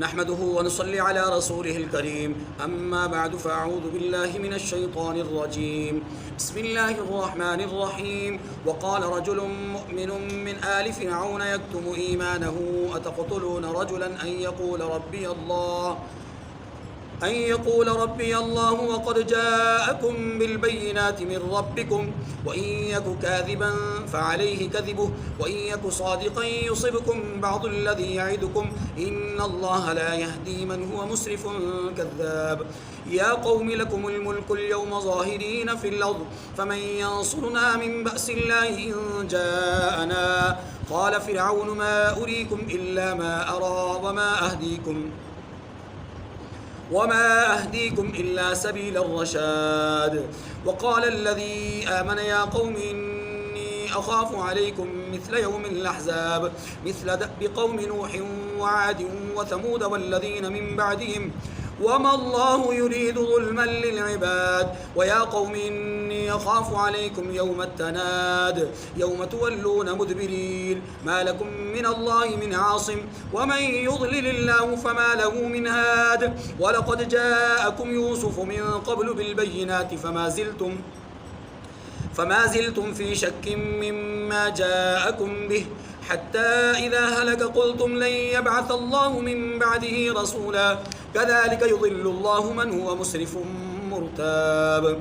نحمده ونصلي على رسوله الكريم أما بعد فأعوذ بالله من الشيطان الرجيم بسم الله الرحمن الرحيم وقال رجل مؤمن من آل فرعون يكتم إيمانه أتقتلون رجلا أن يقول ربي الله وقد جاءكم بالبينات من ربكم وإن يك كاذبا فعليه كذبه وإن يك صادقا يصبكم بعض الذي يعدكم إن الله لا يهدي من هو مسرف كذاب يا قوم لكم الملك اليوم ظاهرين في الأرض فمن ينصرنا من بأس الله إن جاءنا قال فرعون ما أريكم إلا ما أرى وما أهديكم إلا سبيل الرشاد وقال الذي آمن يا قوم إني أخاف عليكم مثل يوم الأحزاب مثل دأب قوم نوح وعاد وثمود والذين من بعدهم وما الله يريد ظلما للعباد ويا قوم إني أخاف عليكم يوم التناد يوم تولون مدبرين ما لكم من الله من عاصم ومن يضلل الله فما له من هاد ولقد جاءكم يوسف من قبل بالبينات فما زلتم في شك مما جاءكم به حتى إذا هلك قلتم لن يبعث الله من بعده رسولا كذلك يضل الله من هو مسرف مرتاب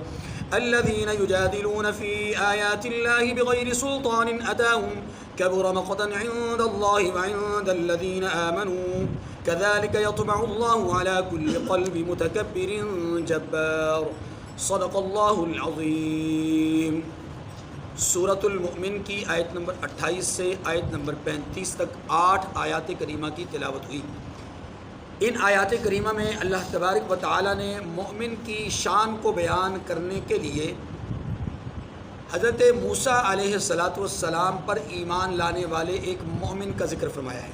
الذين يجادلون في آيات الله بغير سلطان أتاهم كبر مقتا عند الله وعند الذين آمنوا كذلك يطبع الله على كل قلب متكبر جبار صدق اللہ العظیم۔ سورۃ المؤمن کی آیت نمبر 28 سے آیت نمبر 35 تک 8 آیات کریمہ کی تلاوت ہوئی۔ ان آیات کریمہ میں اللہ تبارک و تعالی نے مومن کی شان کو بیان کرنے کے لیے حضرت موسیٰ علیہ السلام پر ایمان لانے والے ایک مومن کا ذکر فرمایا ہے۔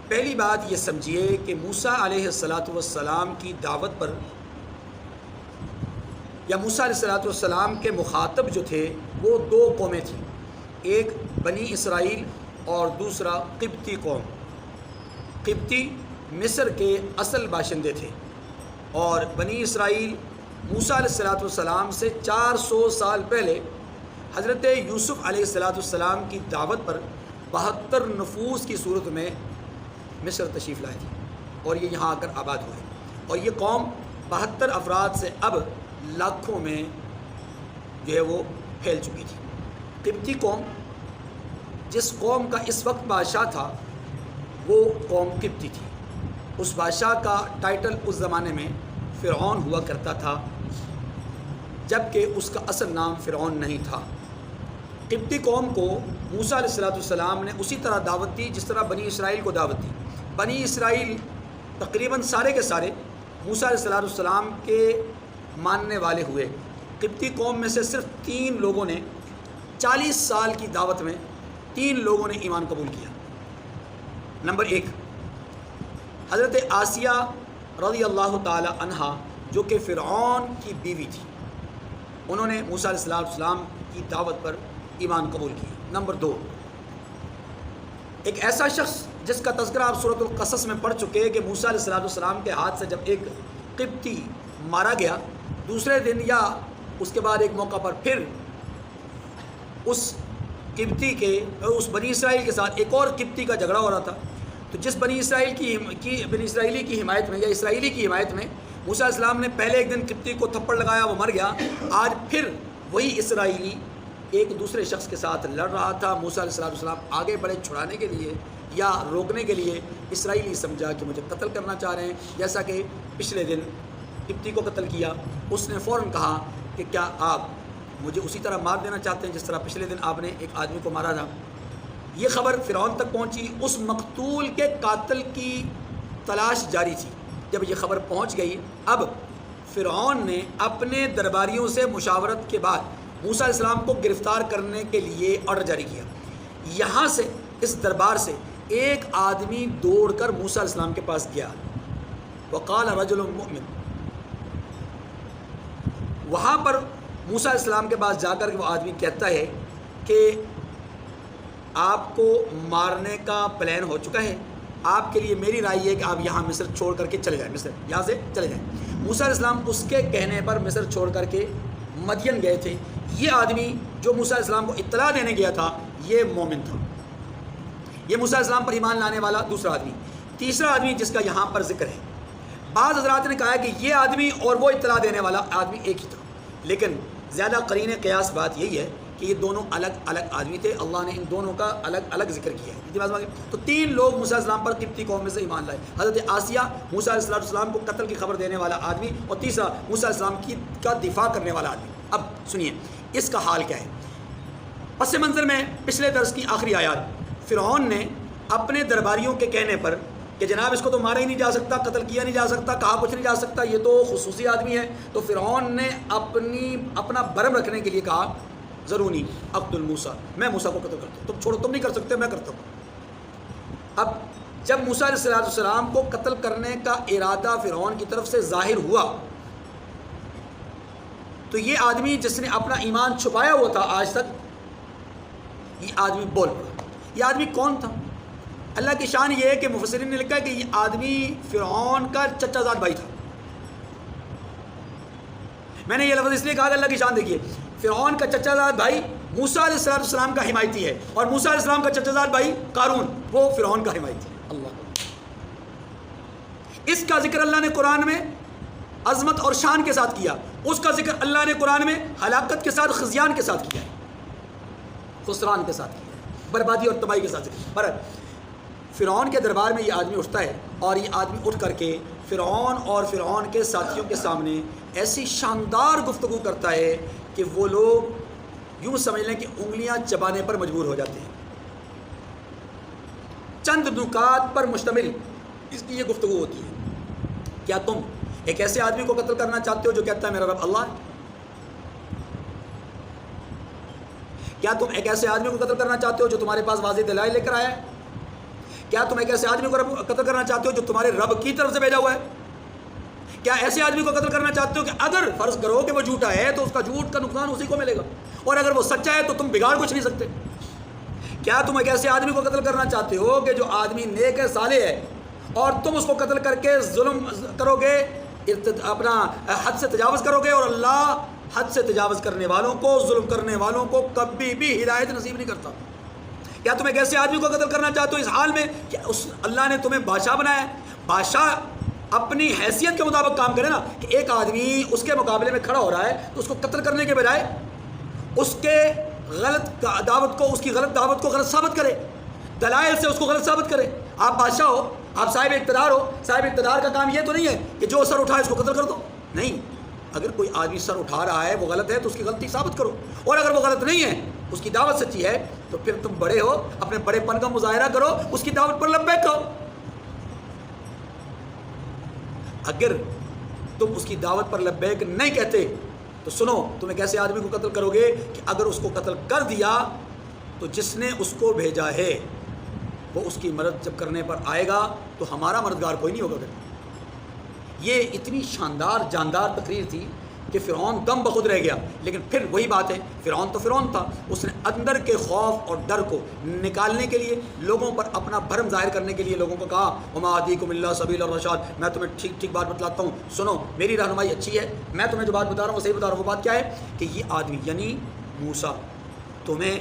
پہلی بات یہ سمجھیے کہ موسیٰ علیہ السلام کی دعوت پر یا موسیٰ علیہ السلام کے مخاطب جو تھے وہ 2 قومیں تھیں، ایک بنی اسرائیل اور دوسرا قبطی قوم۔ قبطی مصر کے اصل باشندے تھے اور بنی اسرائیل موسیٰ علیہ السلام سے 400 سال پہلے حضرت یوسف علیہ السلام کی دعوت پر 72 نفوس کی صورت میں مصر تشریف لائے تھے اور یہ یہاں آ کر آباد ہوئے، اور یہ قوم 72 افراد سے اب لاکھوں میں جو ہے وہ پھیل چکی تھی۔ قبطی قوم، جس قوم کا اس وقت بادشاہ تھا وہ قوم قبطی تھی۔ اس بادشاہ کا ٹائٹل اس زمانے میں فرعون ہوا کرتا تھا، جبکہ اس کا اصل نام فرعون نہیں تھا۔ قبطی قوم کو موسیٰ علیہ السلام نے اسی طرح دعوت دی جس طرح بنی اسرائیل کو دعوت دی۔ بنی اسرائیل تقریباً سارے کے سارے موسیٰ علیہ السلام کے ماننے والے ہوئے۔ قبطی قوم میں سے صرف 3 لوگوں نے 40 سال کی دعوت میں 3 لوگوں نے ایمان قبول کیا۔ نمبر 1 حضرت آسیہ رضی اللہ تعالی عنہا جو کہ فرعون کی بیوی تھی، انہوں نے موسیٰ علیہ السلام کی دعوت پر ایمان قبول کیا۔ نمبر 2 ایک ایسا شخص جس کا تذکرہ آپ سورۃ القصص میں پڑھ چکے ہیں کہ موسیٰ علیہ السلام کے ہاتھ سے جب ایک قبطی مارا گیا، دوسرے دن یا اس کے بعد ایک موقع پر پھر اس قبطی کے اس بنی اسرائیل کے ساتھ ایک اور قبطی کا جھگڑا ہو رہا تھا، تو جس بنی اسرائیلی کی حمایت میں یا اسرائیلی کی حمایت میں موسیٰ علیہ السلام نے پہلے ایک دن قبطی کو تھپڑ لگایا، وہ مر گیا۔ آج پھر وہی اسرائیلی ایک دوسرے شخص کے ساتھ لڑ رہا تھا۔ موسیٰ علیہ السلام آگے بڑھے چھڑانے کے لیے یا روکنے کے لیے، اسرائیلی سمجھا کہ مجھے قتل کرنا چاہ رہے ہیں، جیسا کہ پچھلے دن قبطی کو قتل کیا۔ اس نے فوراً کہا کہ کیا آپ مجھے اسی طرح مار دینا چاہتے ہیں جس طرح پچھلے دن آپ نے ایک آدمی کو مارا تھا؟ یہ خبر فرعون تک پہنچی۔ اس مقتول کے قاتل کی تلاش جاری تھی۔ جب یہ خبر پہنچ گئی، اب فرعون نے اپنے درباریوں سے مشاورت کے بعد موسیٰ علیہ السلام کو گرفتار کرنے کے لیے آرڈر جاری کیا۔ یہاں سے اس دربار سے ایک آدمی دوڑ کر موسیٰ علیہ السلام کے پاس گیا، وقال رجل مؤمن۔ وہاں پر موسیٰ علیہ السلام کے پاس جا کر وہ آدمی کہتا ہے کہ آپ کو مارنے کا پلان ہو چکا ہے، آپ کے لیے میری رائے یہ ہے کہ آپ یہاں مصر چھوڑ کر کے چلے جائیں، مصر یہاں سے چلے جائیں۔ موسیٰ علیہ السلام اس کے کہنے پر مصر چھوڑ کر کے مدین گئے تھے۔ یہ آدمی جو موسیٰ علیہ السلام کو اطلاع دینے گیا تھا یہ مومن تھا، یہ موسیٰ علیہ السلام پر ایمان لانے والا دوسرا آدمی۔ تیسرا آدمی جس کا یہاں پر ذکر ہے، بعض حضرات نے کہا ہے کہ یہ آدمی اور وہ اطلاع دینے والا آدمی ایک ہی تھا، لیکن زیادہ قرین قیاس بات یہی ہے کہ یہ دونوں الگ الگ آدمی تھے، اللہ نے ان دونوں کا الگ الگ ذکر کیا ہے۔ تو 3 لوگ موسیٰ علیہ السلام پر قبطی قوم میں سے ایمان لائے، حضرت آسیہ، موسیٰ علیہ السلام کو قتل کی خبر دینے والا آدمی، اور تیسرا موسیٰ علیہ السلام کا دفاع کرنے والا آدمی۔ اب سنیے اس کا حال کیا ہے۔ پس منظر میں پچھلے درس کی آخری آیات، فرعون نے اپنے درباریوں کے کہنے پر کہ جناب اس کو تو مارا ہی نہیں جا سکتا، قتل کیا نہیں جا سکتا، کہا کچھ نہیں جا سکتا، یہ تو خصوصی آدمی ہے، تو فرعون نے اپنا برم رکھنے کے لیے کہا ضرونی اقتل موسیٰ، میں موسیٰ کو قتل کرتا ہوں، تم چھوڑو، تم نہیں کر سکتے، میں کرتا ہوں۔ اب جب موسیٰ علیہ السلام کو قتل کرنے کا ارادہ فرعون کی طرف سے ظاہر ہوا تو یہ آدمی جس نے اپنا ایمان چھپایا ہوا تھا آج تک، یہ آدمی بول پڑا۔ یہ آدمی کون تھا؟ اللہ کی شان یہ ہے کہ مفسرین نے لکھا ہے کہ یہ آدمی فرعون کا چچا زاد بھائی تھا۔ میں نے یہ لفظ اس لیے کہا کہ اللہ کی شان دیکھیے، فرعون کا چچا زاد بھائی موسیٰ علیہ السلام کا حمایتی ہے، اور موسیٰ علیہ السلام کا چچا زاد بھائی قارون وہ فرعون کا حمایتی ہے۔ اللہ، اس کا ذکر اللہ نے قرآن میں عظمت اور شان کے ساتھ کیا، اس کا ذکر اللہ نے قرآن میں ہلاکت کے ساتھ، خزیان کے ساتھ کیا ہے، خسران کے ساتھ کیا ہے، بربادی اور تباہی کے ساتھ۔ پر فرعون کے دربار میں یہ آدمی اٹھتا ہے، اور یہ آدمی اٹھ کر کے فرعون اور فرعون کے ساتھیوں کے سامنے ایسی شاندار گفتگو کرتا ہے کہ وہ لوگ یوں سمجھ لیں کہ انگلیاں چبانے پر مجبور ہو جاتے ہیں۔ چند نکات پر مشتمل اس کی یہ گفتگو ہوتی ہے۔ کیا تم ایک ایسے آدمی کو قتل کرنا چاہتے ہو جو کہتا ہے میرا رب اللہ ہے؟ کیا تم ایک ایسے آدمی کو قتل کرنا چاہتے ہو جو تمہارے پاس واضح دلائل لے کر آیا ہے؟ کیا تم ایک ایسے آدمی کو قتل کرنا چاہتے ہو جو تمہارے رب کی طرف سے بھیجا ہوا ہے؟ کیا ایسے آدمی کو قتل کرنا چاہتے ہو کہ اگر فرض کرو کہ وہ جھوٹا ہے تو اس کا جھوٹ کا نقصان اسی کو ملے گا، اور اگر وہ سچا ہے تو تم بگاڑ کچھ نہیں سکتے؟ کیا تم ایک ایسے آدمی کو قتل کرنا چاہتے ہو کہ جو آدمی نیک ہے، صالح ہے، اور تم اس کو قتل کر کے ظلم کرو گے، اپنا حد سے تجاوز کرو گے، اور اللہ حد سے تجاوز کرنے والوں کو، ظلم کرنے والوں کو کبھی بھی ہدایت نصیب نہیں کرتا؟ کیا تم ایک ایسے آدمی کو قتل کرنا چاہتے ہو اس حال میں کہ اللہ نے تمہیں بادشاہ بنایا ہے؟ بادشاہ اپنی حیثیت کے مطابق کام کرے نا، کہ ایک آدمی اس کے مقابلے میں کھڑا ہو رہا ہے تو اس کو قتل کرنے کے بجائے اس کے غلط دعوت کو، اس کی غلط دعوت کو غلط ثابت کرے، دلائل سے اس کو غلط ثابت کرے۔ آپ بادشاہ ہو، آپ صاحب اقتدار ہو، صاحب اقتدار کا کام یہ تو نہیں ہے کہ جو سر اٹھائے اس کو قتل کر دو، نہیں۔ اگر کوئی آدمی سر اٹھا رہا ہے وہ غلط ہے تو اس کی غلطی ثابت کرو، اور اگر وہ غلط نہیں ہے، اس کی دعوت سچی ہے، تو پھر تم بڑے ہو، اپنے بڑے پن کا مظاہرہ کرو، اس کی دعوت پر لبیک کہو۔ اگر تم اس کی دعوت پر لبیک نہیں کہتے تو سنو، تم ایک ایسے آدمی کو قتل کرو گے کہ اگر اس کو قتل کر دیا تو جس نے اس کو بھیجا ہے وہ اس کی مدد جب کرنے پر آئے گا تو ہمارا مددگار کوئی نہیں ہوگا۔ پھر یہ اتنی شاندار جاندار تقریر تھی کہ فرعون دم بخود رہ گیا، لیکن پھر وہی بات ہے، فرعون تو فرعون تھا، اس نے اندر کے خوف اور ڈر کو نکالنے کے لیے، لوگوں پر اپنا بھرم ظاہر کرنے کے لیے لوگوں کو کہا وما اهدیکم الا سبیل الرشاد، میں تمہیں ٹھیک ٹھیک بات بتلاتا ہوں، سنو میری رہنمائی اچھی ہے، میں تمہیں جو بات بتا رہا ہوں وہ صحیح بتا رہا ہوں۔ وہ بات کیا ہے کہ یہ آدمی یعنی موسیٰ تمہیں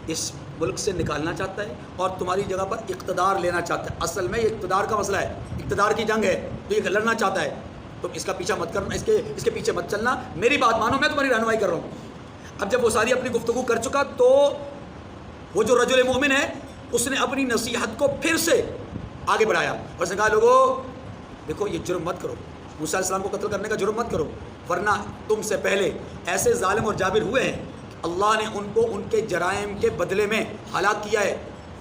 اس ملک سے نکالنا چاہتا ہے اور تمہاری جگہ پر اقتدار لینا چاہتا ہے۔ اصل میں یہ اقتدار کا مسئلہ ہے، اقتدار کی جنگ ہے، تو یہ لڑنا چاہتا ہے، تم اس کا پیچھا مت کرنا، اس کے پیچھے مت چلنا، میری بات مانو، میں تمہاری رہنمائی کر رہا ہوں۔ اب جب وہ ساری اپنی گفتگو کر چکا تو وہ جو رجل مومن ہے اس نے اپنی نصیحت کو پھر سے آگے بڑھایا اور اس نے کہا لوگو دیکھو یہ جرم مت کرو، موسیٰ علیہ السلام کو قتل کرنے کا جرم مت کرو، ورنہ تم سے پہلے ایسے ظالم اور جابر ہوئے ہیں اللہ نے ان کو ان کے جرائم کے بدلے میں ہلاک کیا ہے۔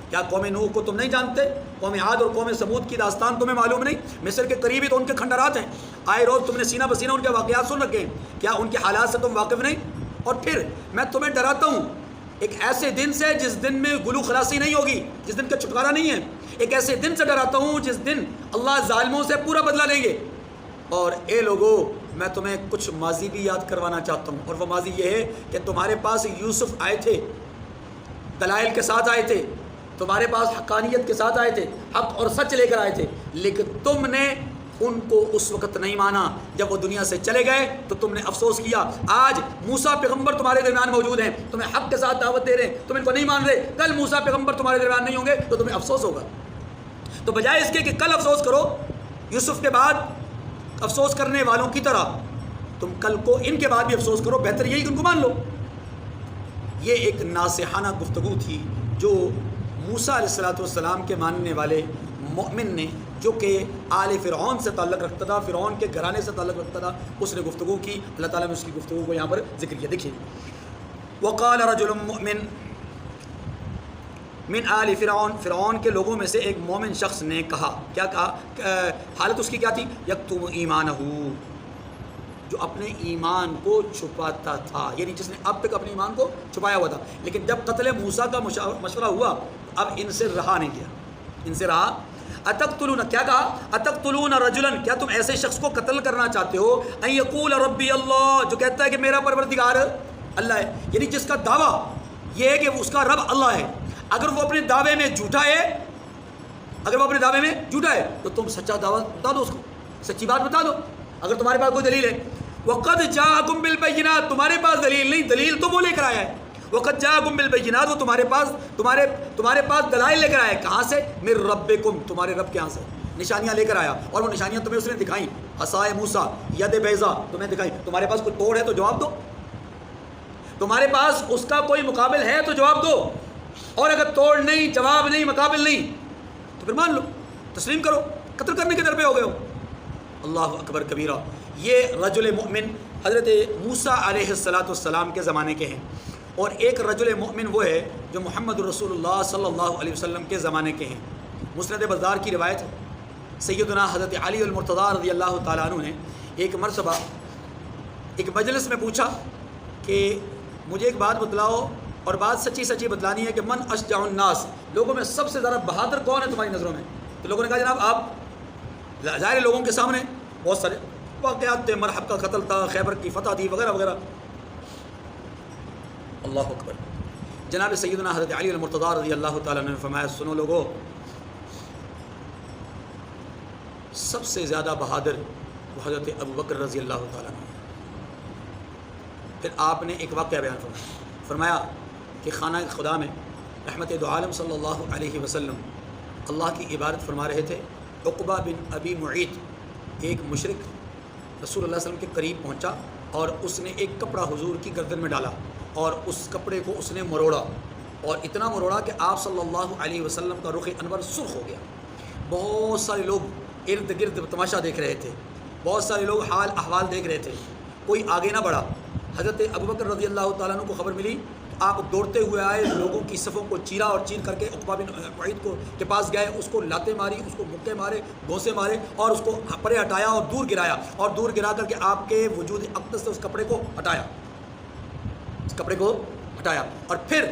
کیا قوم نوح کو تم نہیں جانتے؟ قوم عاد اور قوم ثمود کی داستان تمہیں معلوم نہیں؟ مصر کے قریب ہی تو ان کے کھنڈرات ہیں، آئے روز تم نے سینہ بسینہ ان کے واقعات سن رکھے ہیں، کیا ان کے حالات سے تم واقف نہیں؟ اور پھر میں تمہیں ڈراتا ہوں ایک ایسے دن سے جس دن میں گلو خلاصی نہیں ہوگی، جس دن کا چھٹکارا نہیں ہے، ایک ایسے دن سے ڈراتا ہوں جس دن اللہ ظالموں سے پورا بدلہ لیں گے۔ اور اے لوگو میں تمہیں کچھ ماضی بھی یاد کروانا چاہتا ہوں، اور وہ ماضی یہ ہے کہ تمہارے پاس یوسف آئے تھے، دلائل کے ساتھ آئے تھے، تمہارے پاس حقانیت کے ساتھ آئے تھے، حق اور سچ لے کر آئے تھے، لیکن تم نے ان کو اس وقت نہیں مانا جب وہ دنیا سے چلے گئے تو تم نے افسوس کیا۔ آج موسیٰ پیغمبر تمہارے درمیان موجود ہیں، تمہیں حق کے ساتھ دعوت دے رہے ہیں، تم ان کو نہیں مان رہے، کل موسیٰ پیغمبر تمہارے درمیان نہیں ہوں گے تو تمہیں افسوس ہوگا۔ تو بجائے اس کے کہ کل افسوس کرو یوسف کے بعد افسوس کرنے والوں کی طرح، تم کل کو ان کے بعد بھی افسوس کرو، بہتر یہی کہ ان کو مان لو۔ یہ ایک ناصحانہ گفتگو تھی جو موسیٰ علیہ السلام کے ماننے والے مومن نے، جو کہ آل فرعون سے تعلق رکھتا تھا، فرعون کے گھرانے سے تعلق رکھتا تھا، اس نے گفتگو کی۔ اللہ تعالیٰ نے اس کی گفتگو کو یہاں پر ذکر کیا۔ دیکھیے، وقال رجل مؤمن من آل فرعون، فرعون کے لوگوں میں سے ایک مومن شخص نے کہا، کیا کہا؟ حالت اس کی کیا تھی؟ یکتم ایمانہ، جو اپنے ایمان کو چھپاتا تھا، یعنی جس نے اب تک اپنے ایمان کو چھپایا ہوا تھا، لیکن جب قتل موسیٰ کا مشورہ ہوا اب ان سے رہا نہیں گیا، ان سے رہا۔ اتقتلون، کیا کہا؟ اتقتلون رجلا، کیا تم ایسے شخص کو قتل کرنا چاہتے ہو؟ ان یقول ربی اللہ، جو کہتا ہے کہ میرا پروردگار اللہ ہے، یعنی جس کا دعویٰ یہ ہے کہ اس کا رب اللہ ہے، اگر وہ اپنے دعوے میں جھوٹا ہے، تو تم سچا دعویٰ بتا دو، اس کو سچی بات بتا دو اگر تمہارے پاس کوئی دلیل ہے۔ وقد جاءکم بالبینات، تمہارے پاس دلیل نہیں، دلیل تو وہ لے کر آیا ہے۔ وقد جاءکم بالبینات، وہ تمہارے پاس دلائل لے کر آیا ہے، کہاں سے؟ من ربکم، تمہارے رب کے یہاں سے نشانیاں لے کر آیا، اور وہ نشانیاں تمہیں اس نے دکھائیں، عصائے موسیٰ، ید بیضا تمہیں دکھائیں۔ تمہارے پاس کوئی توڑ ہے تو جواب دو، تمہارے پاس اس کا کوئی مقابل ہے تو جواب دو، اور اگر توڑ نہیں، جواب نہیں، مقابل نہیں تو پھر مان لو، تسلیم کرو، قتل کرنے کے در پہ ہو گئے ہو۔ اللہ اکبر کبیرہ۔ یہ رجل مؤمن حضرت موسیٰ علیہ السلام کے زمانے کے ہیں، اور ایک رجل مؤمن وہ ہے جو محمد رسول اللہ صلی اللہ علیہ وسلم کے زمانے کے ہیں۔ مسند بزار کی روایت ہے، سیدنا حضرت علی المرتضیٰ رضی اللہ تعالیٰ عنہ نے ایک مرتبہ ایک مجلس میں پوچھا کہ مجھے ایک بات بتلاؤ، اور بات سچی سچی بتلانی ہے کہ من اشجع الناس، لوگوں میں سب سے زیادہ بہادر کون ہے تمہاری نظروں میں؟ تو لوگوں نے کہا جناب آپ، ظاہر لوگوں کے سامنے بہت سارے واقعات تھے، مرحب کا قتل تھا، خیبر کی فتح تھی، وغیرہ وغیرہ۔ اللہ اکبر۔ جناب سیدنا حضرت علی المرتضیٰ رضی اللہ تعالیٰ نے فرمایا، سنو لوگو، سب سے زیادہ بہادر وہ حضرت ابو بکر رضی اللہ تعالیٰ نے۔ پھر آپ نے ایک واقعہ بیان فرمایا کہ خانہ خدا میں رحمت دو عالم صلی اللہ علیہ وسلم اللہ کی عبادت فرما رہے تھے۔ عقبہ بن ابی معیط، ایک مشرک، رسول اللہ صلی اللہ علیہ وسلم کے قریب پہنچا اور اس نے ایک کپڑا حضور کی گردن میں ڈالا، اور اس کپڑے کو اس نے مروڑا، اور اتنا مروڑا کہ آپ صلی اللہ علیہ وسلم کا رخ انور سرخ ہو گیا۔ بہت سارے لوگ ارد گرد تماشا دیکھ رہے تھے، بہت سارے لوگ حال احوال دیکھ رہے تھے، کوئی آگے نہ بڑھا۔ حضرت ابو بکر رضی اللہ تعالیٰ عنہ کو خبر ملی، آپ دوڑتے ہوئے آئے، لوگوں کی صفوں کو چیرا اور چیر کر کے عقبہ بن معیط کے پاس گئے، اس کو لاتیں ماری، اس کو مکے مارے، گھونسے مارے، اور اس کو پرے ہٹایا اور دور گرایا، اور دور گرا کر کے آپ کے وجود اقدس سے اس کپڑے کو ہٹایا، اور پھر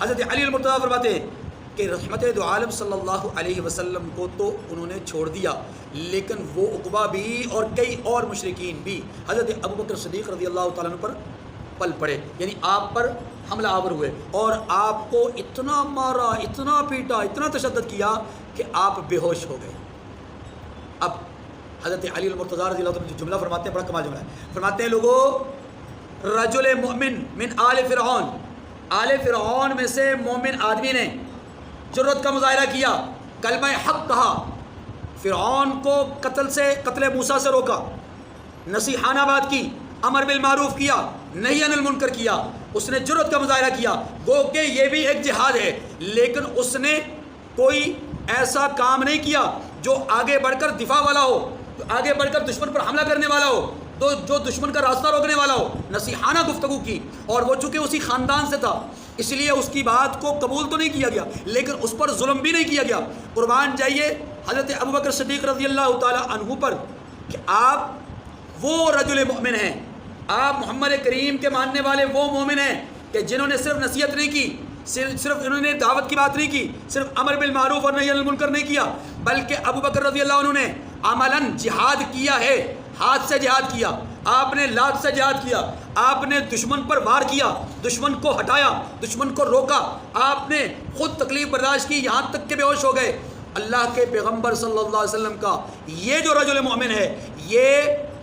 حضرت علی المرتضیٰ فرماتے ہیں کہ رحمت دو عالم صلی اللہ علیہ وسلم کو تو انہوں نے چھوڑ دیا، لیکن وہ عقبہ بھی اور کئی اور مشرکین بھی حضرت ابو بکر صدیق رضی اللہ تعالیٰ عنہ پر پل پڑے، یعنی آپ پر حملہ آور ہوئے، اور آپ کو اتنا مارا، اتنا پیٹا، اتنا تشدد کیا کہ آپ بے ہوش ہو گئے۔ اب حضرت علی المرتضیٰ رضی اللہ عنہ جو جملہ فرماتے ہیں، بڑا کمال جملہ ہے، فرماتے ہیں لوگوں، رجل مؤمن من آل فرعون، آل فرعون میں سے مومن آدمی نے جرت کا مظاہرہ کیا، کلمہ حق کہا، فرعون کو قتل موسیٰ سے روکا، نصیحانہ بات کی، امر بالمعروف کیا، نہی عن المنکر کیا، اس نے جرت کا مظاہرہ کیا، گو کہ یہ بھی ایک جہاد ہے، لیکن اس نے کوئی ایسا کام نہیں کیا جو آگے بڑھ کر دفاع والا ہو، آگے بڑھ کر دشمن پر حملہ کرنے والا ہو، جو دشمن کا راستہ روکنے والا ہو۔ نصیحانہ گفتگو کی، اور وہ چونکہ اسی خاندان سے تھا اس لیے اس کی بات کو قبول تو نہیں کیا گیا، لیکن اس پر ظلم بھی نہیں کیا گیا۔ قربان جائیے حضرت ابو بکر صدیق رضی اللہ تعالی عنہ پر کہ آپ وہ رجل مومن ہیں، آپ محمد کریم کے ماننے والے وہ مومن ہیں کہ جنہوں نے صرف نصیحت نہیں کی، صرف انہوں نے دعوت کی بات نہیں کی، صرف امر بالمعروف اور نہی عن المنکر نہیں کیا، بلکہ ابو بکر رضی اللہ عنہ نے عملاً جہاد کیا ہے، ہاتھ سے جہاد کیا، آپ نے لات سے جہاد کیا، آپ نے دشمن پر وار کیا، دشمن کو ہٹایا، دشمن کو روکا، آپ نے خود تکلیف برداشت کی یہاں تک کہ بے ہوش ہو گئے۔ اللہ کے پیغمبر صلی اللہ علیہ وسلم کا یہ جو رجل مومن ہے، یہ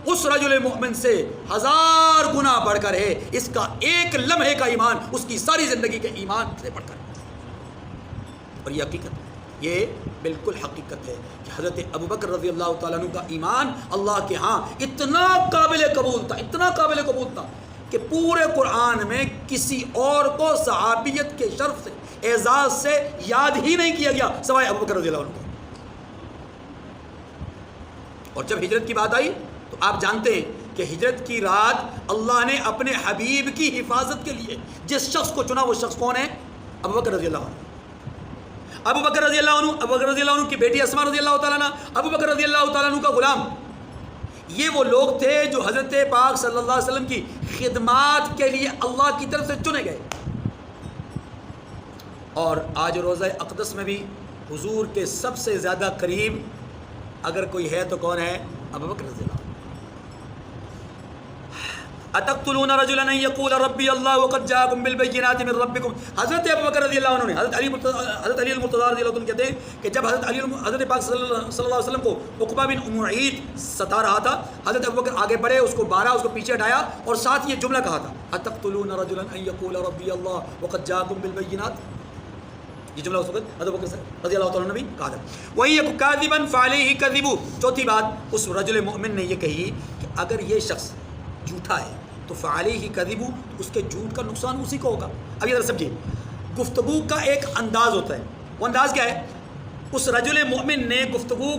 اس رجل مومن سے 1000 گنا بڑھ کر ہے۔ اس کا ایک لمحے کا ایمان اس کی ساری زندگی کے ایمان سے بڑھ کر، اور یہ حقیقت، یہ بالکل حقیقت ہے کہ حضرت ابوبکر رضی اللہ تعالیٰ عنہ کا ایمان اللہ کے ہاں اتنا قابل قبول تھا، اتنا قابل قبول تھا کہ پورے قرآن میں کسی اور کو صحابیت کے شرف سے، اعزاز سے یاد ہی نہیں کیا گیا سوائے ابوبکر رضی اللہ عنہ کو۔ اور جب ہجرت کی بات آئی تو آپ جانتے ہیں کہ ہجرت کی رات اللہ نے اپنے حبیب کی حفاظت کے لیے جس شخص کو چنا، وہ شخص کون ہے؟ ابوبکر رضی اللہ عنہ۔ ابوبکر رضی اللہ عنہ، ابوبکر رضی اللہ عنہ کی بیٹی اسماء رضی اللہ تعالیٰ عنہ، ابوبکر رضی اللہ تعالیٰ عنہ کا غلام، یہ وہ لوگ تھے جو حضرت پاک صلی اللہ علیہ وسلم کی خدمات کے لیے اللہ کی طرف سے چنے گئے۔ اور آج روزہ اقدس میں بھی حضور کے سب سے زیادہ قریب اگر کوئی ہے تو کون ہے؟ ابوبکر رضی اللہ عنہ۔ اتقتلون رجلا ان يقول ربي الله وقد جاءكم بالبينات من ربكم۔ حضرت ابوبکر رضی اللہ عنہ نے، حضرت علی المرتضی رضی اللہ عنہ کہتے ہیں کہ جب حضرت پاک صلی اللہ علیہ وسلم کو عقبہ بن معیط ستا رہا تھا، حضرت ابوبکر آگے بڑھے، اس کو مارا، اس کو پیچھے ہٹایا اور ساتھ یہ جملہ کہا تھا، اتقتلون رجلا ان يقول ربي الله وقد جاءكم بالبينات۔ یہ جملہ اس وقت حضرت ابوبکر رضی اللہ تعالیٰ نے بھی کہا تھا۔ وَإِن يَكُ كَاذِبًا فَعَلَيْهِ كَذِبُهُ۔ چوتھی بات، اس رجل مؤمن نے یہ کہی کہ اگر یہ شخص جھوٹا ہے تو فعلیہ کذب، اس کے جھوٹ کا نقصان اسی کو ہوگا۔ اب یہ ذرا سمجھیے، گفتگو کا ایک انداز ہوتا ہے، وہ انداز کیا ہے؟ اس رجل مومن نے گفتگو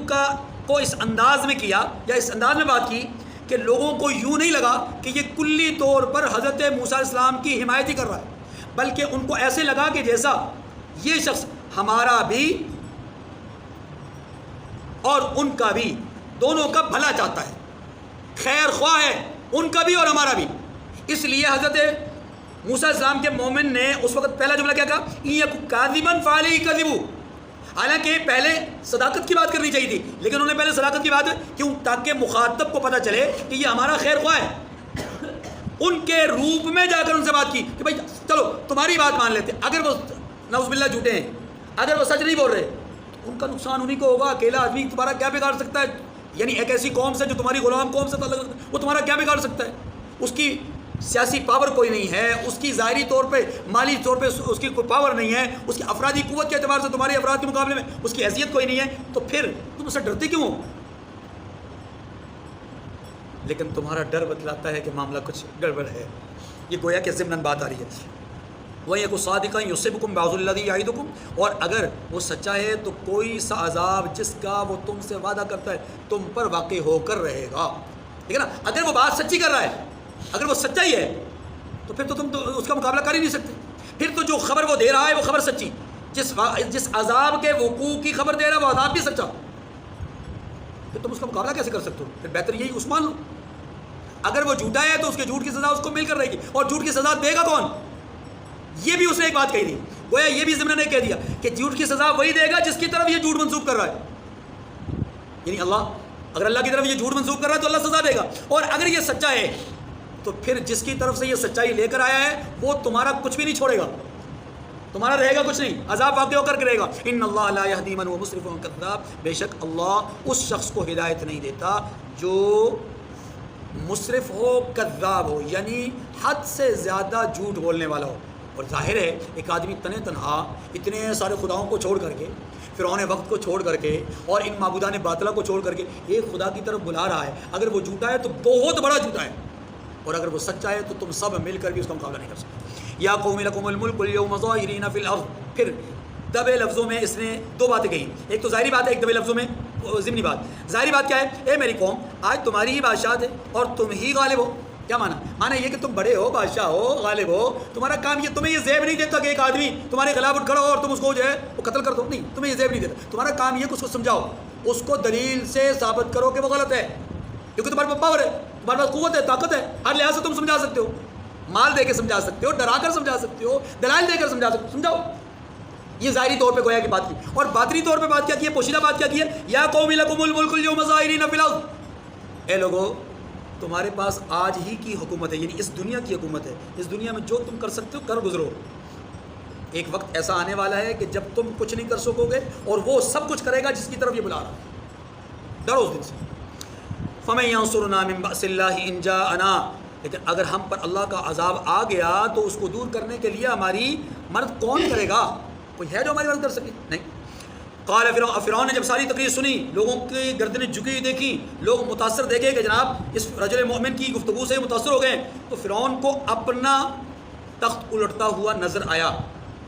کو اس انداز میں کیا یا اس انداز میں بات کی کہ لوگوں کو یوں نہیں لگا کہ یہ کلی طور پر حضرت موسیٰ علیہ السلام کی حمایت ہی کر رہا ہے، بلکہ ان کو ایسے لگا کہ جیسا یہ شخص ہمارا بھی اور ان کا بھی، دونوں کا بھلا چاہتا ہے، خیر خواہ ہے ان کا بھی اور ہمارا بھی۔ اس لیے حضرت موسیٰ علیہ السلام کے مومن نے اس وقت پہلا جملہ کیا کہا؟ اِن یَکُ کَاذِبًا فَعَلَيْهِ کَذِبُ۔ حالانکہ پہلے صداقت کی بات کرنی چاہیے تھی، لیکن انہوں نے پہلے صداقت کی بات کیوں؟ تاکہ مخاطب کو پتہ چلے کہ یہ ہمارا خیر خواہ ہے۔ ان کے روپ میں جا کر ان سے بات کی کہ بھائی چلو تمہاری بات مان لیتے، اگر وہ نعوذ باللہ جھوٹے ہیں، اگر وہ سچ نہیں بول رہے تو ان کا نقصان انہیں کو ہوگا۔ اکیلا آدمی تمہارا کیا بگاڑ سکتا ہے؟ یعنی ایک ایسی قوم سے جو تمہاری غلام قوم سے تعلق، وہ تمہارا کیا بگاڑ سکتا ہے؟ اس کی سیاسی پاور کوئی نہیں ہے، اس کی ظاہری طور پہ، مالی طور پہ اس کی کوئی پاور نہیں ہے، اس کی افرادی قوت کے اعتبار سے تمہارے افراد کے مقابلے میں اس کی حیثیت کوئی نہیں ہے، تو پھر تم اس سے ڈرتے کیوں ہو؟ لیکن تمہارا ڈر بتلاتا ہے کہ معاملہ کچھ گڑبڑ ہے۔ یہ گویا کہ ضمناً بات آ رہی ہے۔ وَيَكُ صَادِقًا يُصِبْكُم بَعْضُ الَّذِي يَعِدُكُم، اور اگر وہ سچا ہے تو کوئی سا عذاب جس کا وہ تم سے وعدہ کرتا ہے تم پر واقع ہو کر رہے گا۔ ٹھیک ہے نا؟ اگر وہ بات سچی کر رہا ہے، اگر وہ سچا ہی ہے تو پھر تو تم تو اس کا مقابلہ کر ہی نہیں سکتے۔ پھر تو جو خبر وہ دے رہا ہے وہ خبر سچی، جس عذاب کے وقوع کی خبر دے رہا ہے وہ عذاب بھی سچا، پھر تم اس کا مقابلہ کیسے کر سکتے ہو؟ پھر بہتر یہی اس مان لو۔ اگر وہ جھوٹا ہے تو اس کے جھوٹ کی سزا اس کو مل کر رہے گی، اور جھوٹ کی سزا دے گا کون؟ یہ بھی اس نے ایک بات کہی تھی، گویا یہ بھی ضمن نے کہہ دیا کہ جھوٹ کی سزا وہی دے گا جس کی طرف یہ جھوٹ منسوب کر رہا ہے۔ یعنی اللہ، اگر اللہ کی طرف یہ جھوٹ منسوب کر رہا ہے تو اللہ سزا دے گا، اور اگر یہ سچا ہے تو پھر جس کی طرف سے یہ سچائی لے کر آیا ہے وہ تمہارا کچھ بھی نہیں چھوڑے گا، تمہارا رہے گا کچھ نہیں، عذاب واقع ہو کر کرے گا۔ ان اللہ لا یہدی من هو مسرف کذاب، بے شک اللہ اس شخص کو ہدایت نہیں دیتا جو مسرف ہو، کذاب ہو، یعنی حد سے زیادہ جھوٹ بولنے والا ہو۔ اور ظاہر ہے ایک آدمی تنہ تنہا اتنے سارے خداؤں کو چھوڑ کر کے، فرعون وقت کو چھوڑ کر کے اور ان معبودان باطلہ کو چھوڑ کر کے ایک خدا کی طرف بلا رہا ہے، اگر وہ جھوٹا ہے تو بہت بڑا جھوٹا ہے، اور اگر وہ سچا ہے تو تم سب مل کر بھی اس کا مقابلہ نہیں کر سکتے۔ یا قوم لکم الملک اليوم ظاہرین فی الارض، پھر دبے لفظوں میں اس نے دو باتیں کہی، ایک تو ظاہری بات ہے، ایک دبے لفظوں میں ضمنی بات۔ ظاہری بات کیا ہے؟ اے میری قوم، آج تمہاری ہی بادشاہت ہے اور تم ہی غالب ہو۔ کیا مانا؟ مانا یہ کہ تم بڑے ہو، بادشاہ ہو، غالب ہو، تمہارا کام یہ، تمہیں یہ زیب نہیں دیتا کہ ایک آدمی تمہارے خلاف اٹھ کھڑا ہو اور تم اس کو جو ہے وہ قتل کر دو، نہیں، تمہیں یہ زیب نہیں دیتا۔ تمہارا کام یہ کہ اس کو سمجھاؤ، اس کو دلیل سے ثابت کرو کہ وہ غلط ہے، کیونکہ تمہارے پاس پاور ہے، تمہارے پاس قوت ہے، طاقت ہے، ہر لحاظ سے تم سمجھا سکتے ہو، مال دے کے سمجھا سکتے ہو، ڈرا کر سمجھا سکتے ہو، دلائل دے کر سمجھا سکتے ہو، سمجھاؤ۔ یہ ظاہری طور پہ گویا کی بات کی، اور باطنی طور پہ بات کیا کی ہے؟ پوشیدہ بات کیا کی ہے؟ یا قوم لکم الملک اليوم ظاہرین فی الارض، اے لوگو تمہارے پاس آج ہی کی حکومت ہے، یعنی اس دنیا کی حکومت ہے، اس دنیا میں جو تم کر سکتے ہو کر گزرو، ایک وقت ایسا آنے والا ہے کہ جب تم کچھ نہیں کر سکو گے اور وہ سب کچھ کرے گا جس کی طرف یہ بلا رہا ہے، ڈرو اس دن سے۔ فَمَن يَنصُرُنَا مِن بَأْسِ اللَّهِ إِن جَاءَنَا، لیکن اگر ہم پر اللہ کا عذاب آ گیا تو اس کو دور کرنے کے لیے ہماری مدد کون کرے گا؟ کوئی ہے جو ہماری مدد کر سکے؟ نہیں۔ قال فرعون نے جب ساری تقریر سنی، لوگوں کی گردنیں جھکی ہوئی دیکھی، لوگ متاثر دیکھے کہ جناب اس رجل مومن کی گفتگو سے متاثر ہو گئے، تو فرعون کو اپنا تخت الٹتا ہوا نظر آیا۔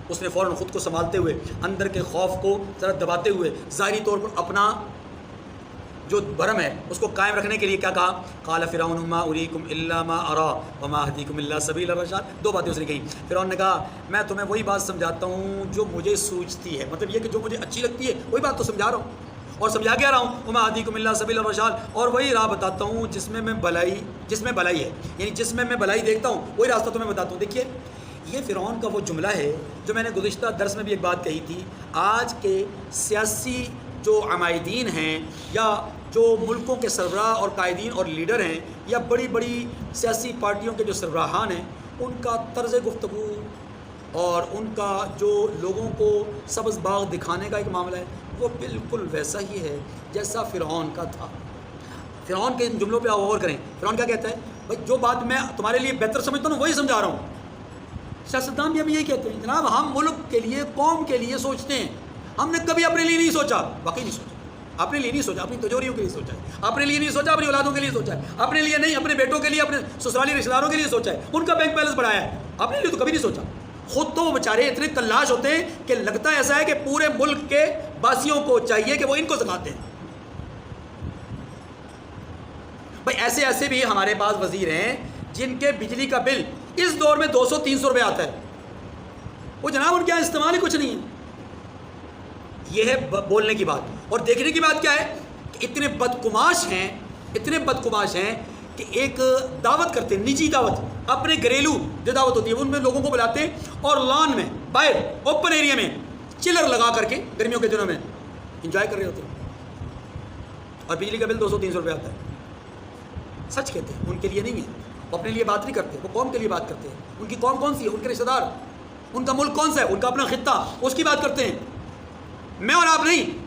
اس نے فوراً خود کو سنبھالتے ہوئے، اندر کے خوف کو ذرا دباتے ہوئے، ظاہری طور پر اپنا جو بھرم ہے اس کو قائم رکھنے کے لیے کیا کہا؟ قال فرعون ما اریکم الا ما ارا وما اهدیکم الا سبیل الرشاد۔ دو باتیں اس نے کہیں۔ فرعون نے کہا میں تمہیں وہی بات سمجھاتا ہوں جو مجھے سوچتی ہے، مطلب یہ کہ جو مجھے اچھی لگتی ہے وہی بات تو سمجھا رہا ہوں اور سمجھا کے آ رہا ہوں، وما اهدیکم الا سبیل الرشاد، اور وہی راہ بتاتا ہوں جس میں بھلائی ہے، یعنی جس میں بھلائی دیکھتا ہوں وہی راستہ تمہیں بتاتا ہوں۔ دیکھیے یہ فرعون کا وہ جملہ ہے جو میں نے گزشتہ درس میں بھی ایک بات کہی تھی، آج کے سیاسی جو عمائدین ہیں یا جو ملکوں کے سربراہ اور قائدین اور لیڈر ہیں یا بڑی بڑی سیاسی پارٹیوں کے جو سربراہان ہیں، ان کا طرز گفتگو اور ان کا جو لوگوں کو سبز باغ دکھانے کا ایک معاملہ ہے وہ بالکل ویسا ہی ہے جیسا فرعون کا تھا۔ فرعون کے ان جملوں پہ آپ غور کریں، فرعون کیا کہتا ہے؟ بھائی جو بات میں تمہارے لیے بہتر سمجھتا ہوں وہی سمجھا رہا ہوں۔ سیاستدان بھی ہم یہی کہتے ہیں جناب ہم ملک کے لیے قوم کے لیے سوچتے ہیں، ہم نے کبھی اپنے لیے نہیں سوچا، واقعی نہیں سوچا، اپنے لیے نہیں سوچا، اپنی تجوریوں کے لیے سوچا ہے، اپنے لیے نہیں سوچا، اپنی اولادوں کے لیے سوچا ہے، اپنے لیے نہیں اپنے بیٹوں کے لیے، اپنے سسرالی رشتہ داروں کے لیے سوچا ہے، ان کا بینک بیلنس بڑھایا ہے، اپنے لیے تو کبھی نہیں سوچا۔ خود تو وہ بیچارے اتنے کلاش ہوتے ہیں کہ لگتا ایسا ہے کہ پورے ملک کے باسیوں کو چاہیے کہ وہ ان کو سکھاتے ہیں۔ بھائی ایسے بھی ہمارے پاس وزیر ہیں جن کے بجلی کا بل اس دور میں 200-300 روپے آتا ہے، وہ جناب ان کے یہاں استعمال ہی کچھ نہیں ہے۔ یہ ہے بولنے کی بات، اور دیکھنے کی بات کیا ہے کہ اتنے بدقماش ہیں کہ ایک دعوت کرتے ہیں، نجی دعوت، اپنے گھریلو جو دعوت ہوتی ہے ان میں لوگوں کو بلاتے ہیں اور لان میں باہر اوپن ایریا میں چلر لگا کر کے گرمیوں کے دنوں میں انجوائے کر رہے ہوتے ہیں، اور بجلی کا بل 200-300 روپے آتا ہے۔ سچ کہتے ہیں، ان کے لیے نہیں ہے، وہ اپنے لیے بات نہیں کرتے، وہ قوم کے لیے بات کرتے ہیں۔ ان کی قوم کون سی ہے؟ ان کے رشتہ دار، ان کا ملک کون سا ہے؟ ان کا اپنا خطہ، اس کی بات کرتے ہیں، میں اور آپ نہیں۔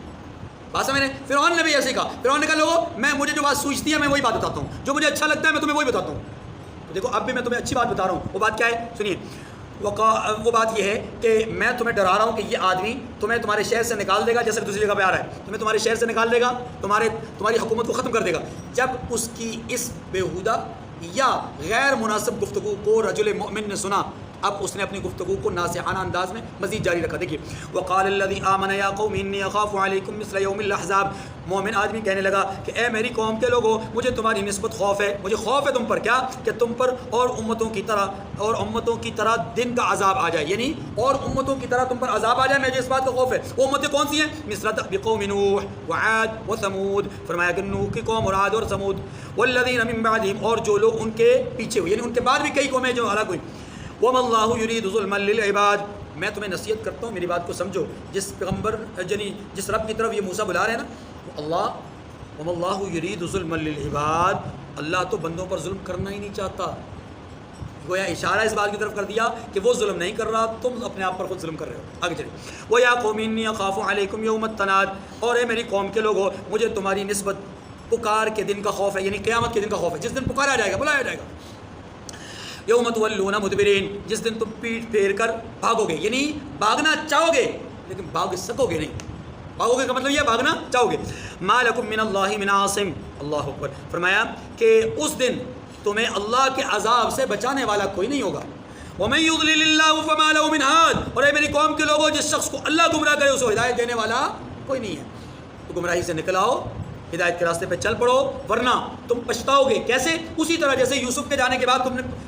بات سمجھ رہے ہیں؟ فرعون نے بھی ایسے کہا، فرعون نے کہا لوگوں مجھے جو بات سوچتی ہے میں وہی بات بتاتا ہوں، جو مجھے اچھا لگتا ہے میں تمہیں وہی بتاتا ہوں۔ تو دیکھو اب بھی میں تمہیں اچھی بات بتا رہا ہوں، وہ بات کیا ہے سنیے۔ وہ بات یہ ہے کہ میں تمہیں ڈرا رہا ہوں کہ یہ آدمی تمہیں تمہارے شہر سے نکال دے گا، جیسے دوسری جگہ پہ آ رہا ہے، تمہیں تمہارے شہر سے نکال دے گا، تمہاری حکومت کو ختم کر دے گا۔ جب اس کی اس بیہودہ یا غیر مناسب گفتگو کو رجل مومن نے سنا، اب اس نے اپنی گفتگو کو ناصحانہ انداز میں مزید جاری رکھا۔ دیکھیے وقال الذی آمن یا قوم انی اخاف علیکم مثل یوم الاحزاب، مومن آدمی کہنے لگا کہ اے میری قوم کے لوگو مجھے تمہاری نسبت خوف ہے، مجھے خوف ہے تم پر، کیا کہ تم پر اور امتوں کی طرح دن کا عذاب آ جائے، یعنی اور امتوں کی طرح تم پر عذاب آ جائے، مجھے اس بات کا خوف ہے۔ وہ امتیں کون سی ہیں؟ مثل قوم نوح وعاد وثمود، فرمایا کہ نوح کی قوم اور عاد اور ثمود، والذین من بعدہم، اور جو لوگ ان کے پیچھے ہوئے، یعنی ان کے بعد بھی کئی قومیں جو ہلاک ہوئی۔ وَمَا اللَّهُ يُرِيدُ ظُلْمًا لِلْعِبَادِ، میں تمہیں نصیحت کرتا ہوں، میری بات کو سمجھو، جس پیغمبر یعنی جس رب کی طرف یہ موسیٰ بلا رہے ہیں نا، اللہ وَمَا اللَّهُ يُرِيدُ ظُلْمًا لِلْعِبَادِ، اللہ تو بندوں پر ظلم کرنا ہی نہیں چاہتا۔ گویا اشارہ اس بات کی طرف کر دیا کہ وہ ظلم نہیں کر رہا، تم اپنے آپ پر خود ظلم کر رہے ہو۔ آگے چلیے، وَيَا قَوْمِ إِنِّي أَخَافُ عَلَيْكُمْ يَوْمَ التَّنَادِ، اور اے میری قوم کے لوگوں مجھے تمہاری نسبت پکار کے دن کا خوف ہے، یعنی قیامت کے دن کا خوف ہے، جس دن پکارا جائے گا، بلایا جائے گا۔ یوم تولون مدبرین، جس دن تم پیٹھ پھیر کر بھاگو گے، یعنی بھاگنا چاہو گے لیکن بھاگ سکو گے نہیں۔ بھاگو گے کا مطلب یہ بھاگنا چاہو گے۔ ما لکم من اللہ من عاصم، اللہ اکبر، فرمایا کہ اس دن تمہیں اللہ کے عذاب سے بچانے والا کوئی نہیں ہوگا۔ ومن یضلل اللہ فما له من ہاد، اور اے میری قوم کے لوگوں جس شخص کو اللہ گمراہ کرے اسے ہدایت دینے والا کوئی نہیں ہے۔ تو گمراہی سے نکل آؤ، ہدایت کے راستے پہ چل پڑو، ورنہ تم پچھتاؤ گے۔ کیسے؟ اسی طرح جیسے یوسف کے جانے کے بعد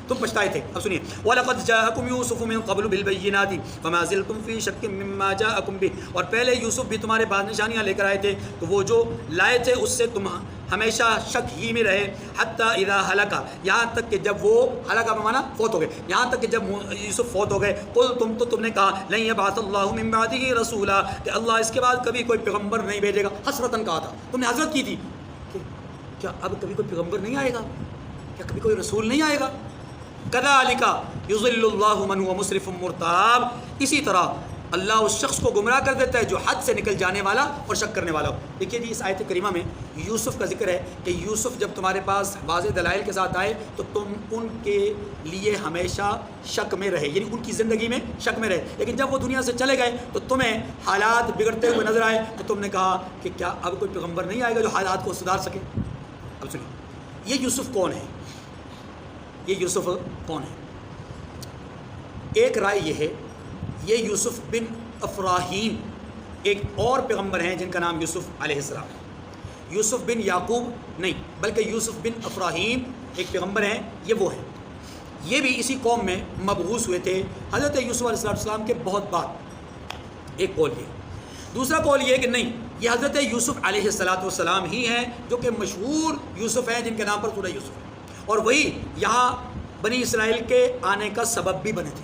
تم پچھتائے تھے۔ اب سنیے، وَلَقَدْ جَاءَكُمْ يُوسُفُ مِنْ قَبْلُ بِالْبَيِّنَاتِ فَمَا زِلْتُمْ فِي شَكٍّ مِّمَّا جَاءَكُمْ بِهِ، اور پہلے یوسف بھی تمہارے بعد نشانیاں لے کر آئے تھے، تو وہ جو لائے تھے اس سے تم ہمیشہ شک ہی میں رہے۔ حتیٰ اذا ہلکا، یہاں تک کہ جب وہ ہلاکا بمانا فوت ہو گئے، یہاں تک کہ جب یوسف فوت ہو گئے، تم نے کہا لن یبعث اللہ من بعدہ رسولا، کہ اللہ اس کے بعد کبھی کوئی پیغمبر نہیں بھیجے گا۔ حسرتاً کہا تھا، تم نے حسرت کی تھی کہ کیا اب کبھی کوئی پیغمبر نہیں آئے گا؟ کیا کبھی کوئی رسول نہیں آئے گا؟ کذالک یضل اللہ من هو مسرف مرتاب، اسی طرح اللہ اس شخص کو گمراہ کر دیتا ہے جو حد سے نکل جانے والا اور شک کرنے والا ہو۔ دیکھیے جی، اس آیت کریمہ میں یوسف کا ذکر ہے کہ یوسف جب تمہارے پاس واضح دلائل کے ساتھ آئے تو تم ان کے لیے ہمیشہ شک میں رہے، یعنی ان کی زندگی میں شک میں رہے، لیکن جب وہ دنیا سے چلے گئے تو تمہیں حالات بگڑتے ہوئے نظر آئے تو تم نے کہا کہ کیا اب کوئی پیغمبر نہیں آئے گا جو حالات کو سدھار سکے؟ اب سنیے، یہ یوسف کون ہے؟ یہ یوسف کون ہے؟ ایک رائے یہ ہے، یہ یوسف بن افراہیم ایک اور پیغمبر ہیں جن کا نام یوسف علیہ السلام ہے۔ یوسف بن یعقوب نہیں، بلکہ یوسف بن افراہیم ایک پیغمبر ہیں، یہ وہ ہیں۔ یہ بھی اسی قوم میں مبعوث ہوئے تھے حضرت یوسف علیہ السلام کے بہت بعد۔ ایک قول یہ، دوسرا قول یہ کہ نہیں، یہ حضرت یوسف علیہ السلام ہی ہیں جو کہ مشہور یوسف ہیں جن کے نام پر سورہ یوسف ہے، اور وہی یہاں بنی اسرائیل کے آنے کا سبب بھی بنے تھے۔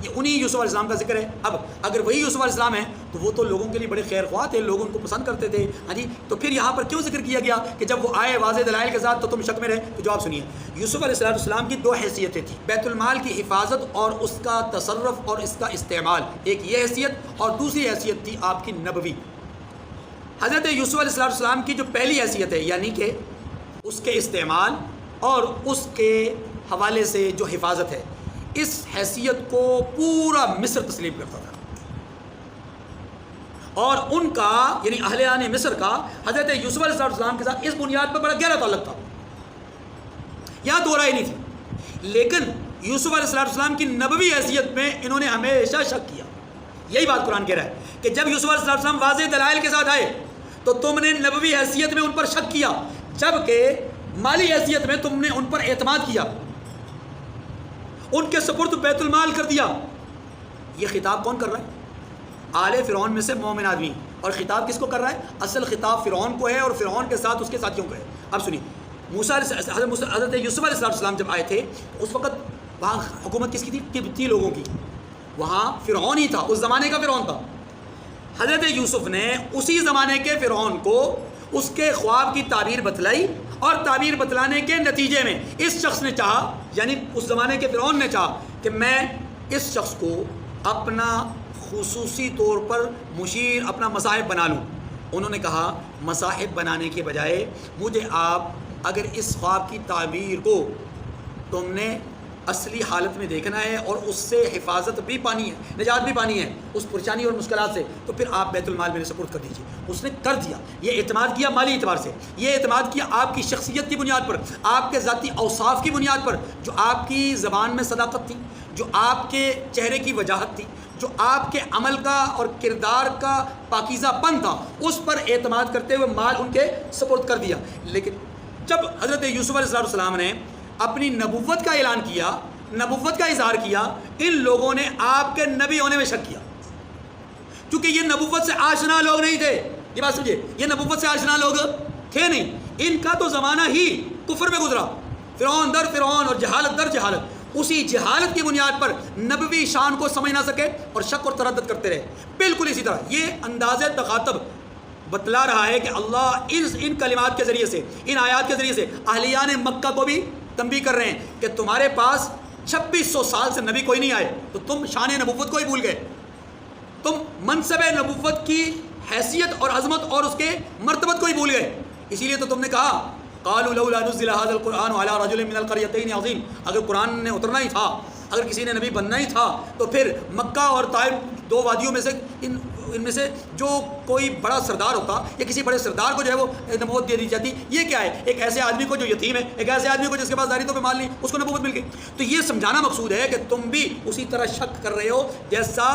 یہ انہی یوسف علیہ السلام کا ذکر ہے۔ اب اگر وہی یوسف علیہ السلام ہیں تو وہ تو لوگوں کے لیے بڑے خیر خواہ تھے، لوگ ان کو پسند کرتے تھے، ہاں جی، تو پھر یہاں پر کیوں ذکر کیا گیا کہ جب وہ آئے واضح دلائل کے ساتھ تو تم شک میں رہے؟ تو جواب سنیے، یوسف علیہ السلام کی دو حیثیتیں تھیں، بیت المال کی حفاظت اور اس کا تصرف اور اس کا استعمال، ایک یہ حیثیت، اور دوسری حیثیت تھی آپ کی نبوی۔ حضرت یوسف علیہ السلام کی جو پہلی حیثیت ہے، یعنی کہ اس کے استعمال اور اس کے حوالے سے جو حفاظت ہے، اس حیثیت کو پورا مصر تسلیم کرتا تھا، اور ان کا یعنی اہلِ مصر کا حضرت یوسف علیہ السلام کے ساتھ اس بنیاد پر بڑا گہرا تعلق تھا، یہاں دو رائے نہیں تھی۔ لیکن یوسف علیہ السلام کی نبوی حیثیت میں انہوں نے ہمیشہ شک کیا۔ یہی بات قرآن کہہ رہا ہے کہ جب یوسف علیہ السلام واضح دلائل کے ساتھ آئے تو تم نے نبوی حیثیت میں ان پر شک کیا، جبکہ مالی حیثیت میں تم نے ان پر اعتماد کیا، ان کے سپرد بیت المال کر دیا۔ یہ خطاب کون کر رہا ہے؟ آل فرعون میں سے مومن آدمی، اور خطاب کس کو کر رہا ہے؟ اصل خطاب فرعون کو ہے اور فرعون کے ساتھ اس کے ساتھیوں کو ہے۔ اب سنیے، حضرت یوسف علیہ السلام جب آئے تھے اس وقت وہاں حکومت کس کی تھی؟ قبطی لوگوں کی، وہاں فرعون ہی تھا، اس زمانے کا فرعون تھا۔ حضرت یوسف نے اسی زمانے کے فرعون کو اس کے خواب کی تعبیر بتلائی، اور تعبیر بتلانے کے نتیجے میں اس شخص نے چاہا، یعنی اس زمانے کے فرعون نے چاہا کہ میں اس شخص کو اپنا خصوصی طور پر مشیر، اپنا مصاحب بنا لوں۔ انہوں نے کہا مصاحب بنانے کے بجائے مجھے آپ اگر اس خواب کی تعبیر کو تم نے اصلی حالت میں دیکھنا ہے اور اس سے حفاظت بھی پانی ہے، نجات بھی پانی ہے اس پریشانی اور مشکلات سے، تو پھر آپ بیت المال میرے سپرد کر دیجیے۔ اس نے کر دیا۔ یہ اعتماد کیا مالی اعتبار سے، یہ اعتماد کیا آپ کی شخصیت کی بنیاد پر، آپ کے ذاتی اوصاف کی بنیاد پر، جو آپ کی زبان میں صداقت تھی، جو آپ کے چہرے کی وجاہت تھی، جو آپ کے عمل کا اور کردار کا پاکیزہ پن تھا، اس پر اعتماد کرتے ہوئے مال ان کے سپرد کر دیا۔ لیکن جب حضرت یوسف علیہ السلام نے اپنی نبوت کا اعلان کیا، نبوت کا اظہار کیا، ان لوگوں نے آپ کے نبی ہونے میں شک کیا، کیونکہ یہ نبوت سے آشنا لوگ نہیں تھے۔ یہ بات سمجھے، یہ نبوت سے آشنا لوگ تھے نہیں، ان کا تو زمانہ ہی کفر میں گزرا، فرعون در فرعون اور جہالت در جہالت۔ اسی جہالت کی بنیاد پر نبوی شان کو سمجھ نہ سکے اور شک اور تردد کرتے رہے۔ بالکل اسی طرح یہ انداز تخاطب بتلا رہا ہے کہ اللہ ان کلمات کے ذریعے سے، ان آیات کے ذریعے سے اہلیان مکہ کو بھی تنبیہ کر رہے ہیں کہ تمہارے پاس 2600 سال سے نبی کوئی نہیں آئے، تو تم شان نبوت کو ہی بھول گئے، تم منصب نبوت کی حیثیت اور عظمت اور اس کے مرتبت کو ہی بھول گئے۔ اسی لیے تو تم نے کہا قالوا لولا نزل هذا القرآن على رجل من القريتين عظيم، اگر قرآن نے اترنا ہی تھا، اگر کسی نے نبی بننا ہی تھا، تو پھر مکہ اور طائف دو وادیوں میں سے ان میں سے جو کوئی بڑا سردار ہوتا یا کسی بڑے سردار کو جو ہے وہ نبوت دے دی جاتی۔ یہ کیا ہے؟ ایک ایسے آدمی کو جو یتیم ہے، ایک ایسے آدمی کو جس کے پاس ظاہری طور پہ مال نہیں، اس کو نبوت مل گئی۔ تو یہ سمجھانا مقصود ہے کہ تم بھی اسی طرح شک کر رہے ہو جیسا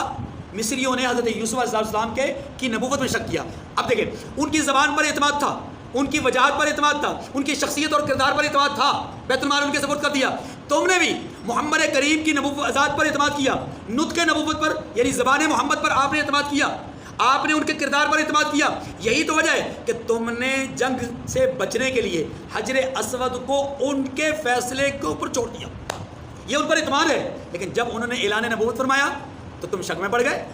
مصریوں نے حضرت یوسف علیہ السلام کی نبوت میں شک کیا۔ اب دیکھیں، ان کی زبان پر اعتماد تھا، ان کی وجاہت پر اعتماد تھا، ان کی شخصیت اور کردار پر اعتماد تھا، بیت المال ان کے سپرد کر دیا۔ تم نے بھی محمد کریم کی نبوت ذات پر اعتماد کیا، نطق نبوت پر یعنی زبان محمد پر آپ نے اعتماد کیا، آپ نے ان کے کردار پر اعتماد کیا۔ یہی تو وجہ ہے کہ تم نے جنگ سے بچنے کے لیے حجر اسود کو ان کے فیصلے کے اوپر چھوڑ دیا، یہ ان پر اعتماد ہے۔ لیکن جب انہوں نے اعلان نبوت فرمایا تو تم شک میں پڑ گئے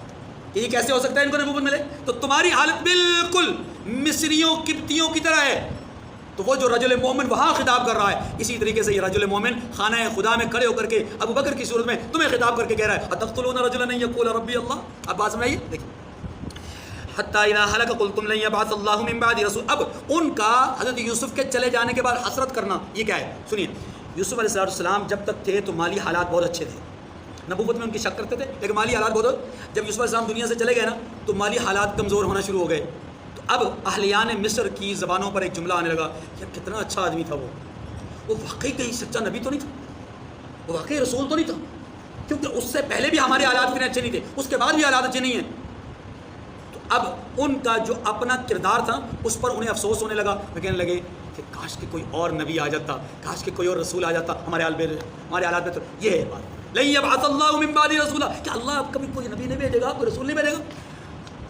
کہ یہ کیسے ہو سکتا ہے ان کو نبوت ملے۔ تو تمہاری حالت بالکل مصریوں قبطیوں کی طرح ہے، تو وہ جو رجل مومن وہاں خطاب کر رہا ہے، اسی طریقے سے یہ رجل مومن خانہ خدا میں کھڑے ہو کر کے ابو بکر کی صورت میں تمہیں خطاب کر کے کہہ رہا ہے اتقتلون رجلا ان یقول ربی اللہ. اب بات سمجھائیے، دیکھیں حتی اذا ہلک قلتم لن یبعث اللہ من بعد رسول. اب ان کا حضرت یوسف کے چلے جانے کے بعد حسرت کرنا یہ کیا ہے؟ سنیے، یوسف علیہ السلام جب تک تھے تو مالی حالات بہت اچھے تھے، نبوت میں ان کی شک کرتے تھے لیکن مالی حالات بہت. جب یوسف علیہ السلام دنیا سے چلے گئے نا تو مالی حالات کمزور ہونا شروع ہو گئے. تو اب اہلیان مصر کی زبانوں پر ایک جملہ آنے لگا کہ کتنا اچھا آدمی تھا وہ واقعی کہیں سچا نبی تو نہیں تھا، وہ واقعی رسول تو نہیں تھا، کیونکہ اس سے پہلے بھی ہمارے حالات اتنے اچھے نہیں تھے، اس کے بعد بھی حالات اچھے نہیں ہیں. تو اب ان کا جو اپنا کردار تھا اس پر انہیں افسوس ہونے لگا. وہ کہنے لگے کہ کاش کہ کوئی اور نبی آ جاتا، کاش کہ کوئی اور رسول آ جاتا ہمارے حالات میں. تو یہ ہے بات، لن یبعث اللہ من بعد رسولا، کہ اللہ اب کبھی کوئی نبی نہیں بھیجے گا، کوئی رسول نہیں بھیجے گا.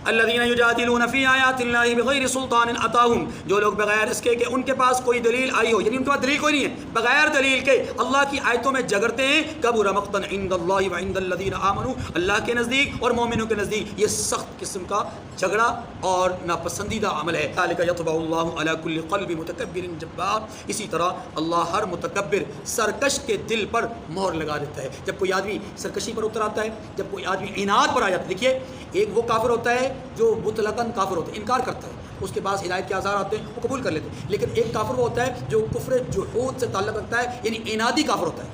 الذین یجادلون فی آیات اللہ بغیر سلطان اتاہم، جو لوگ بغیر اس کے کہ ان کے پاس کوئی دلیل آئی ہو، یعنی ان کے پاس دلیل کوئی نہیں ہے، بغیر دلیل کے اللہ کی آیتوں میں جگرتے ہیں. کبر مقتا عند اللہ وعند الذین آمنوا، اللہ کے نزدیک اور مومنوں کے نزدیک یہ سخت قسم کا جھگڑا اور ناپسندیدہ عمل ہے. ذلک یطبع اللہ علی کل قلب متکبر جبار، اسی طرح اللہ ہر متکبر سرکش کے دل پر مہر لگا دیتا ہے. جب کوئی آدمی سرکشی پر اتر آتا ہے، جب کوئی آدمی عناد پر آ جاتا ہے، دیکھیے ایک وہ کافر ہوتا ہے جو مطلقاً کافر ہوتا ہے، انکار کرتا ہے، اس کے پاس ہدایت کے آثار آتے ہیں وہ قبول کر لیتے ہیں. لیکن ایک کافر وہ ہوتا ہے جو کفر جحود سے تعلق رکھتا ہے، یعنی عنادی کافر ہوتا ہے،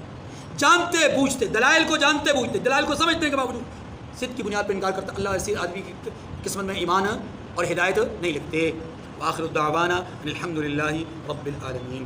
جانتے بوجھتے دلائل کو جانتے بوجھتے دلائل کو سمجھنے کے باوجود صدق کی بنیاد پر انکار کرتا ہے. اللہ ایسے آدمی کی قسمت میں ایمان اور ہدایت نہیں لکھتے. وآخر الدعوانا الحمد للہ رب العالمین.